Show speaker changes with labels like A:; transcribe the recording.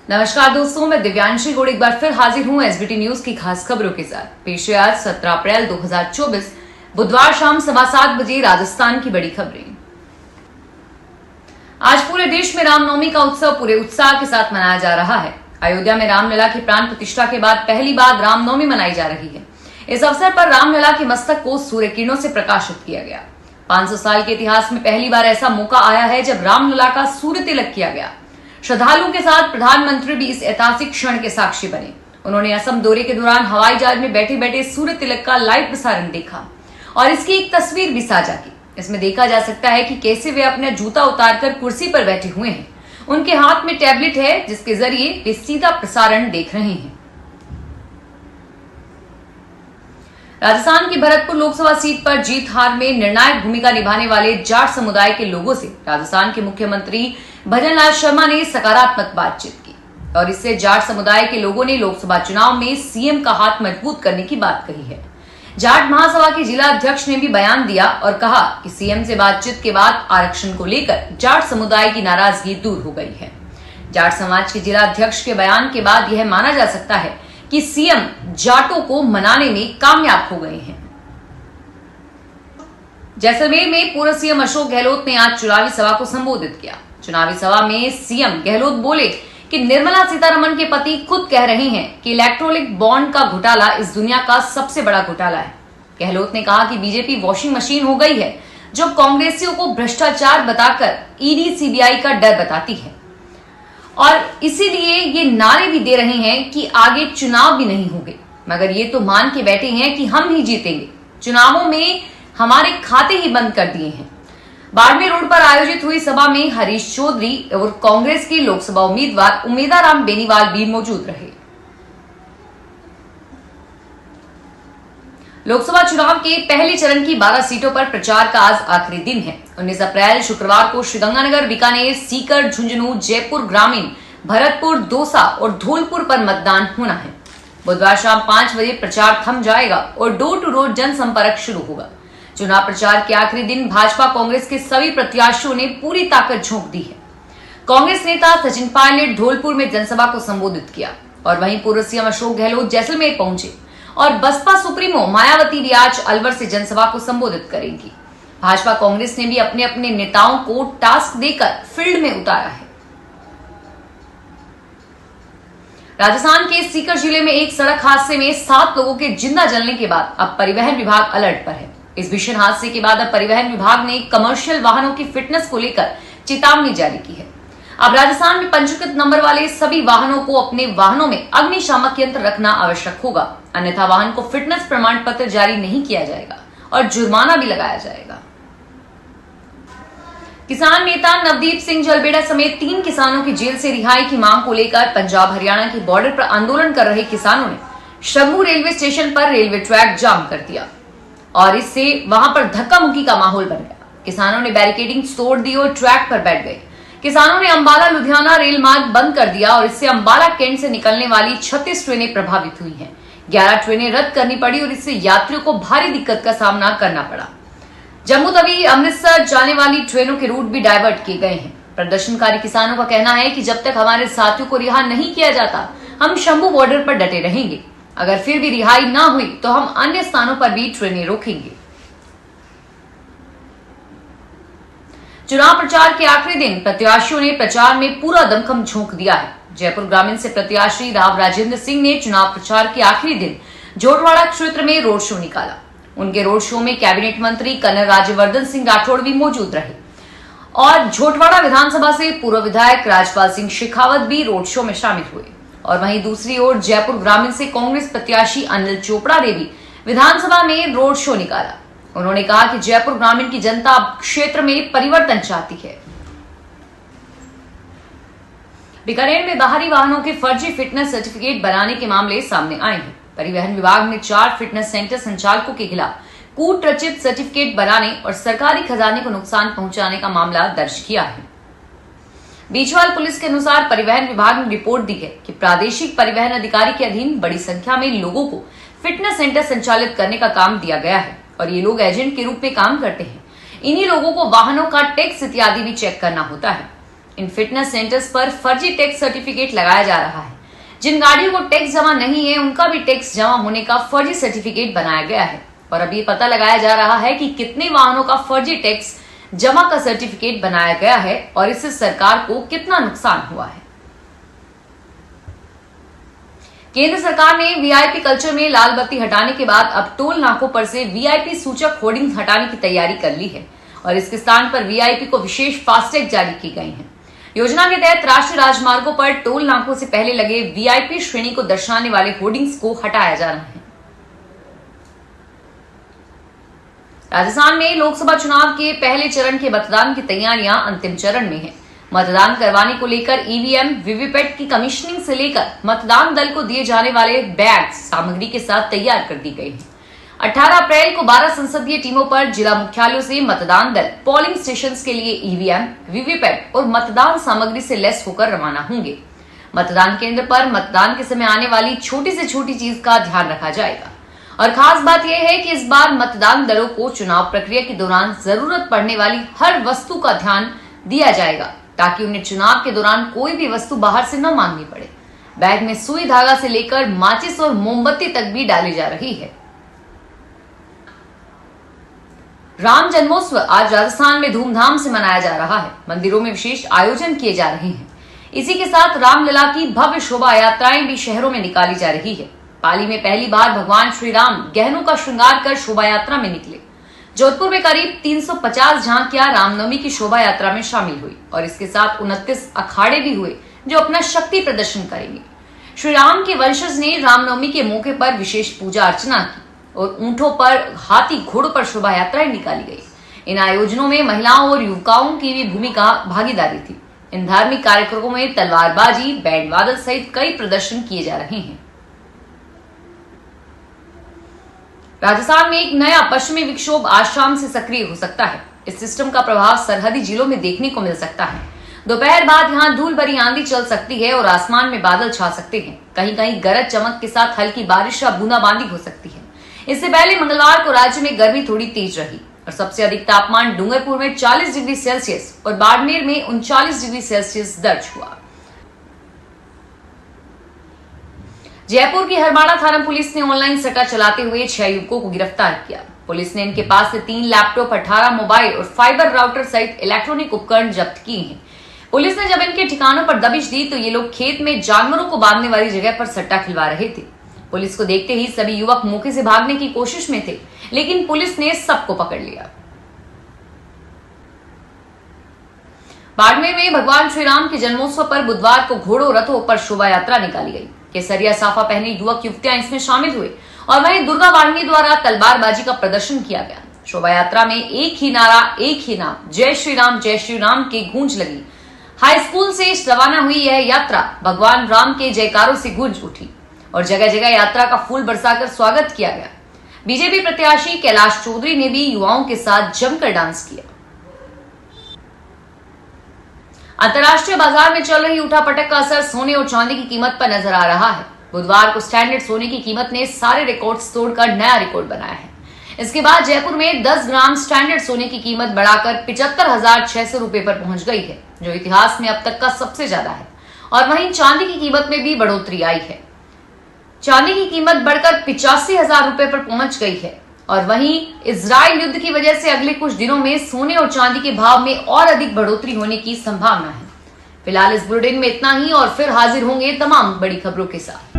A: नमस्कार दोस्तों, मैं दिव्यांशी गोड़ एक बार फिर हाजिर हूं एसबीटी न्यूज की खास खबरों के साथ। पेश है आज 17 अप्रैल 2024 बुधवार शाम 7:15 बजे राजस्थान की बड़ी खबरें। आज पूरे देश में रामनवमी का उत्सव पूरे उत्साह के साथ मनाया जा रहा है। अयोध्या में रामलला की प्राण प्रतिष्ठा के बाद पहली बार रामनवमी मनाई जा रही है। इस अवसर पर रामलला के मस्तक को सूर्य किरणों से प्रकाशित किया गया। 500 साल के इतिहास में पहली बार ऐसा मौका आया है जब रामलला का सूर्य तिलक किया गया। श्रद्धालुओं के साथ प्रधानमंत्री भी इस ऐतिहासिक क्षण के साक्षी बने। उन्होंने असम दौरे के दौरान हवाई जहाज में बैठे बैठे सूर्य तिलक का लाइव प्रसारण देखा और इसकी एक तस्वीर भी साझा की। इसमें देखा जा सकता है कि कैसे वे अपना जूता उतारकर कुर्सी पर बैठे हुए हैं। उनके हाथ में टैबलेट है जिसके जरिए वे सीधा प्रसारण देख रहे हैं। राजस्थान की भरतपुर लोकसभा सीट पर जीत हार में निर्णायक भूमिका निभाने वाले जाट समुदाय के लोगों से राजस्थान के मुख्यमंत्री भजनलाल शर्मा ने सकारात्मक बातचीत की और इससे जाट समुदाय के लोगों ने लोकसभा चुनाव में सीएम का हाथ मजबूत करने की बात कही है। जाट महासभा के जिला अध्यक्ष ने भी बयान दिया और कहा कि सीएम से बातचीत के बाद आरक्षण को लेकर जाट समुदाय की नाराजगी दूर हो गई है। जाट समाज के जिला अध्यक्ष के बयान के बाद यह माना जा सकता है कि सीएम जाटों को मनाने में कामयाब हो गए हैं। जैसलमेर में पूर्व सीएम अशोक गहलोत ने आज चुनावी सभा को संबोधित किया। चुनावी सभा में सीएम गहलोत बोले कि निर्मला सीतारमण के पति खुद कह रहे हैं कि इलेक्ट्रॉनिक बॉन्ड का घोटाला इस दुनिया का सबसे बड़ा घोटाला है। गहलोत ने कहा कि बीजेपी वॉशिंग मशीन हो गई है जो कांग्रेसियों को भ्रष्टाचार बताकर ईडी सीबीआई का डर बताती है और इसीलिए ये नारे भी दे रहे हैं कि आगे चुनाव भी नहीं होंगे, मगर ये तो मान के बैठे हैं कि हम ही जीतेंगे। चुनावों में हमारे खाते ही बंद कर दिए हैं। बाड़मेर रोड पर आयोजित हुई सभा में हरीश चौधरी और कांग्रेस के लोकसभा उम्मीदवार उमेदाराम बेनीवाल भी मौजूद रहे। लोकसभा चुनाव के पहले चरण की 12 सीटों पर प्रचार का आज आखिरी दिन है। 19 अप्रैल शुक्रवार को श्रीगंगानगर, बीकानेर, सीकर, झुंझुनू, जयपुर ग्रामीण, भरतपुर, दौसा और धौलपुर पर मतदान होना है। बुधवार शाम 5 बजे प्रचार थम जाएगा और डोर टू डोर जनसंपर्क शुरू होगा। चुनाव प्रचार के आखिरी दिन भाजपा कांग्रेस के सभी प्रत्याशियों ने पूरी ताकत झोंक दी है। कांग्रेस नेता सचिन पायलट धौलपुर में जनसभा को संबोधित किया और वहीं पूर्व सीएम अशोक गहलोत जैसलमेर पहुंचे और बसपा सुप्रीमो मायावती भी आज अलवर से जनसभा को संबोधित करेंगी। भाजपा कांग्रेस ने भी अपने अपने नेताओं को टास्क देकर फील्ड में उतारा है। राजस्थान के सीकर जिले में एक सड़क हादसे में 7 लोगों के जिंदा जलने के बाद अब परिवहन विभाग अलर्ट पर है। इस भीषण हादसे के बाद अब परिवहन विभाग ने कमर्शियल वाहनों की फिटनेस को लेकर चेतावनी जारी की है। अब राजस्थान में पंजीकृत नंबर वाले सभी वाहनों को अपने वाहनों में अग्निशामक यंत्र रखना आवश्यक होगा, अन्यथा वाहन को फिटनेस प्रमाण पत्र जारी नहीं किया जाएगा और जुर्माना भी लगाया जाएगा। किसान नेता नवदीप सिंह जलबेड़ा समेत 3 किसानों की जेल से रिहाई की मांग को लेकर पंजाब हरियाणा की बॉर्डर पर आंदोलन कर रहे किसानों ने शंभू रेलवे स्टेशन पर रेलवे ट्रैक जाम कर दिया और इससे वहां पर धक्का मुक्की का माहौल बन गया। किसानों ने बैरिकेडिंग तोड़ दी और ट्रैक पर बैठ गए। किसानों ने अंबाला लुधियाना रेल मार्ग बंद कर दिया और इससे अंबाला कैंट से निकलने वाली 36 ट्रेनें प्रभावित हुई हैं। 11 ट्रेनें रद्द करनी पड़ी और इससे यात्रियों को भारी दिक्कत का सामना करना पड़ा। जम्मू तवी अमृतसर जाने वाली ट्रेनों के रूट भी डायवर्ट किए गए हैं। प्रदर्शनकारी किसानों का कहना है कि जब तक हमारे साथियों को रिहा नहीं किया जाता, हम शंभू बॉर्डर पर डटे रहेंगे। अगर फिर भी रिहाई ना हुई तो हम अन्य स्थानों पर भी ट्रेनें रोकेंगे। चुनाव प्रचार के आखिरी दिन प्रत्याशियों ने प्रचार में पूरा दमखम झोंक दिया है। जयपुर ग्रामीण से प्रत्याशी राव राजेंद्र सिंह ने चुनाव प्रचार के आखिरी दिन जोटवाड़ा क्षेत्र में रोड शो निकाला। उनके रोड शो में कैबिनेट मंत्री कर्नल राज्यवर्धन सिंह राठौड़ भी मौजूद रहे और झोटवाड़ा विधानसभा से पूर्व विधायक राजपाल सिंह शेखावत भी रोड शो में शामिल हुए। और वहीं दूसरी ओर जयपुर ग्रामीण से कांग्रेस प्रत्याशी अनिल चोपड़ा ने भी विधानसभा में रोड शो निकाला। उन्होंने कहा कि जयपुर ग्रामीण की जनता अब क्षेत्र में परिवर्तन चाहती है। बीकानेर में बाहरी वाहनों के फर्जी फिटनेस सर्टिफिकेट बनाने के मामले सामने आए हैं। परिवहन विभाग ने 4 फिटनेस सेंटर संचालकों के खिलाफ कूट रचित सर्टिफिकेट बनाने और सरकारी खजाने को नुकसान पहुंचाने का मामला दर्ज किया है। बीचवाल पुलिस के अनुसार परिवहन विभाग ने रिपोर्ट दी है कि प्रादेशिक परिवहन अधिकारी के अधीन बड़ी संख्या में लोगों को फिटनेस सेंटर संचालित करने का काम दिया गया है और ये लोग एजेंट के रूप में काम करते हैं। इन्हीं लोगों को वाहनों का टैक्स इत्यादि भी चेक करना होता है। इन फिटनेस सेंटर्स पर फर्जी टैक्स सर्टिफिकेट लगाया जा रहा है। जिन गाड़ियों को टैक्स जमा नहीं है उनका भी टैक्स जमा होने का फर्जी सर्टिफिकेट बनाया गया है और अभी पता लगाया जा रहा है कि कितने वाहनों का फर्जी टैक्स जमा का सर्टिफिकेट बनाया गया है और इससे सरकार को कितना नुकसान हुआ है। केंद्र सरकार ने वीआईपी कल्चर में लाल बत्ती हटाने के बाद अब टोल नाकों पर से वीआईपी सूचक होर्डिंग हटाने की तैयारी कर ली है और इसके स्थान पर वीआईपी को विशेष फास्टैग जारी की गई है। योजना के तहत राष्ट्रीय राजमार्गों पर टोल नाकों से पहले लगे वीआईपी श्रेणी को दर्शाने वाले होर्डिंग्स को हटाया जा रहा है। राजस्थान में लोकसभा चुनाव के पहले चरण के मतदान की तैयारियां अंतिम चरण में है। मतदान करवाने को लेकर ईवीएम, वीवीपैट की कमीशनिंग से लेकर मतदान दल को दिए जाने वाले बैग सामग्री के साथ तैयार कर दी गई है। 18 अप्रैल को 12 संसदीय टीमों पर जिला मुख्यालयों से मतदान दल पोलिंग स्टेशन के लिए ईवीएम, वीवीपैट और मतदान सामग्री से लैस होकर रवाना होंगे। मतदान केंद्र पर मतदान के समय आने वाली छोटी से छोटी चीज का ध्यान रखा जाएगा और खास बात यह है कि इस बार मतदान दलों को चुनाव प्रक्रिया के दौरान जरूरत पड़ने वाली हर वस्तु का ध्यान दिया जाएगा ताकि उन्हें चुनाव के दौरान कोई भी वस्तु बाहर से न मांगनी पड़े। बैग में सुई धागा से लेकर माचिस और मोमबत्ती तक भी डाली जा रही है। राम जन्मोत्सव आज राजस्थान में धूमधाम से मनाया जा रहा है। मंदिरों में विशेष आयोजन किए जा रहे हैं। इसी के साथ रामलला की भव्य शोभा यात्राएं भी शहरों में निकाली जा रही है। पाली में पहली बार भगवान श्री राम गहनों का श्रृंगार कर शोभा यात्रा में निकले। जोधपुर में करीब 350 झांकियां रामनवमी की शोभा यात्रा में शामिल हुई और इसके साथ 29 अखाड़े भी हुए जो अपना शक्ति प्रदर्शन करेंगे। श्री राम के वंशज ने रामनवमी के मौके पर विशेष पूजा अर्चना की और ऊंटों पर, हाथी, घोड़ों पर शोभा यात्राएं निकाली गई। इन आयोजनों में महिलाओं और युवकाओं की भी भूमिका भागीदारी थी। इन धार्मिक कार्यक्रमों में तलवारबाजी, बैंड वादन सहित कई प्रदर्शन किए जा रहे हैं। राजस्थान में एक नया पश्चिमी विक्षोभ आज शाम से सक्रिय हो सकता है। इस सिस्टम का प्रभाव सरहदी जिलों में देखने को मिल सकता है। दोपहर बाद यहाँ धूल भरी आंधी चल सकती है और आसमान में बादल छा सकते हैं। कहीं कहीं गरज चमक के साथ हल्की बारिश या बूंदाबांदी हो सकती है। इससे पहले मंगलवार को राज्य में गर्मी थोड़ी तेज रही और सबसे अधिक तापमान डूंगरपुर में 40 डिग्री सेल्सियस और बाड़मेर में 39 डिग्री सेल्सियस दर्ज हुआ। जयपुर की हरमाड़ा थाना पुलिस ने ऑनलाइन सट्टा चलाते हुए 6 युवकों को गिरफ्तार किया। पुलिस ने इनके पास से 3 लैपटॉप, 18 मोबाइल और फाइबर राउटर सहित इलेक्ट्रॉनिक उपकरण जब्त किए हैं। पुलिस ने जब इनके ठिकानों पर दबिश दी तो ये लोग खेत में जानवरों को बांधने वाली जगह पर सट्टा खिलवा रहे थे। पुलिस को देखते ही सभी युवक मौके से भागने की कोशिश में थे, लेकिन पुलिस ने सबको पकड़ लिया। बाड़मेर में भगवान श्री राम के जन्मोत्सव पर बुधवार को घोड़ों, रथों पर शोभा यात्रा निकाली गई। केसरिया साफा पहने युवक युवतियां इसमें शामिल हुए और वहीं दुर्गा वाहिनी द्वारा तलवारबाजी का प्रदर्शन किया गया। शोभा यात्रा में एक ही नारा, एक ही नाम, जय श्री राम की गूंज लगी। हाई स्कूल से रवाना हुई यह यात्रा भगवान राम के जयकारों से गूंज उठी और जगह जगह यात्रा का फूल बरसाकर स्वागत किया गया। बीजेपी प्रत्याशी कैलाश चौधरी ने भी युवाओं के साथ जमकर डांस किया। अंतर्राष्ट्रीय बाजार में चल रही उठापटक का असर सोने और चांदी की कीमत पर नजर आ रहा है। बुधवार को स्टैंडर्ड सोने की कीमत ने सारे रिकॉर्ड्स तोड़कर नया रिकॉर्ड बनाया है। इसके बाद जयपुर में 10 ग्राम स्टैंडर्ड सोने की कीमत बढ़ाकर 75,600 रुपए पर पहुंच गई है, जो इतिहास में अब तक का सबसे ज्यादा है। और वहीं चांदी की कीमत में भी बढ़ोतरी आई है। चांदी की कीमत बढ़कर 85,000 रुपए पर पहुंच गई है। और वहीं इजराइल युद्ध की वजह से अगले कुछ दिनों में सोने और चांदी के भाव में और अधिक बढ़ोतरी होने की संभावना है। फिलहाल इस बुलेटिन में इतना ही और फिर हाजिर होंगे तमाम बड़ी खबरों के साथ।